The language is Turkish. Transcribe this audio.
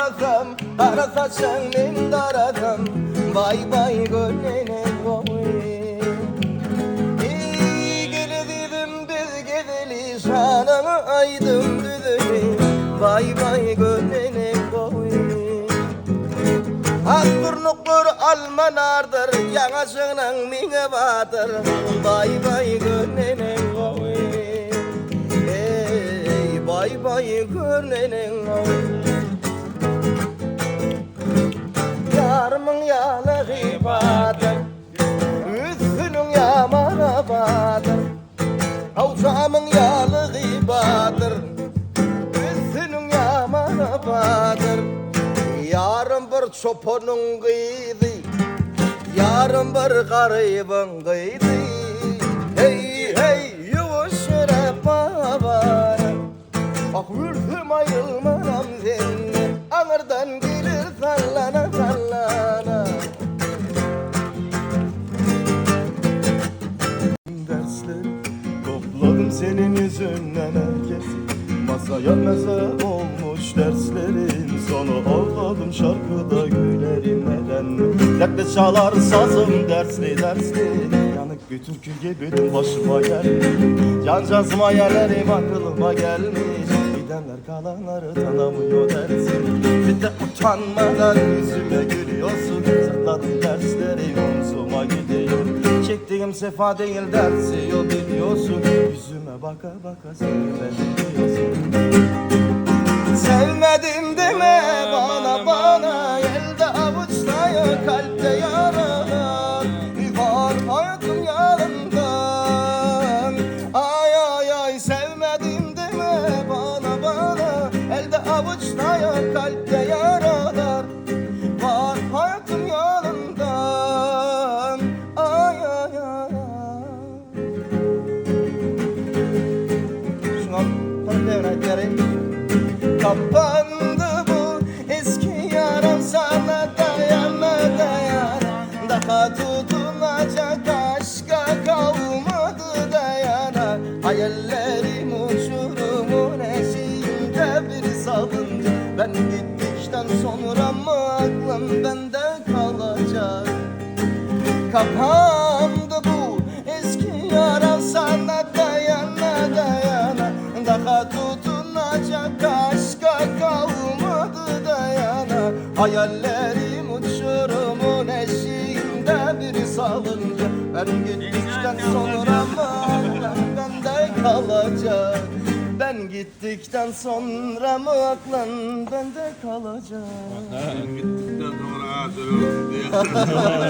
arasam, kara saçın darasam, bay bay gönlüne koyayım. İyi gidelim biz gideli, şanımı aydım düzeli, bay bay gönlüne koyayım. Akturnuktur almanardır, yanaşının mine batır, bay bay gönlüne koyayım. Bay bay gönlüne koyayım. Yarımın yalı gıbadır, üstünün yamana badır. Avcamın yalı gıbadır, üstünün yamana badır. Yarın bir çopanın kıydı, yarın bir garibin kıydı. Hey hey yuvuşura babarım, bak ülküm ayılmanam seninle, ağırdan gelir sallana sallana. Dersleri topladım senin yüzünden herkesi, masaya meze olmuş derslerin sonu. Ağladım şarkıda gülerim neden? Dertli çalar sazım dersli dersli, yanık bir türkü gibiydim başıma geldi. Cancağızıma yerlerim aklıma gelmiş, gidenler kalanları tanımıyor dersin. Bir de utanmadan yüzüme gülüyorsun, sakladım dersleri omzuma gidiyor. Çektiğim sefa değil dersi yol biliyorsun, yüzüme baka baka sevmedim diyorsun. Sevmedim deme bana bana, elde avuçta yok kalpte yaralar. Var hayatım yanımdan, ay ay ay. Sevmedim deme bana bana, elde avuçta yok kalpte yaralar. Var hayatım yanımdan, ay ay ay. Şuna bana devretleri kapandı bu eski yaram, sana dayana dayana. Daha tutunacak aşka kalmadı dayana. Hayallerim uçurumun eşiğinde bir salınca, ben gittikten sonra mı aklım bende kalacak? Kapandı bu eski yaram, sana dayana dayana. Daha tutunacak aşka kalmadı dayana. Hayallerim uçurumun eşiğinde bir salınca, ben gittikten sonra mı bende kalacak? Ben gittikten sonra mı aklın bende kalacak? Gittikten sonra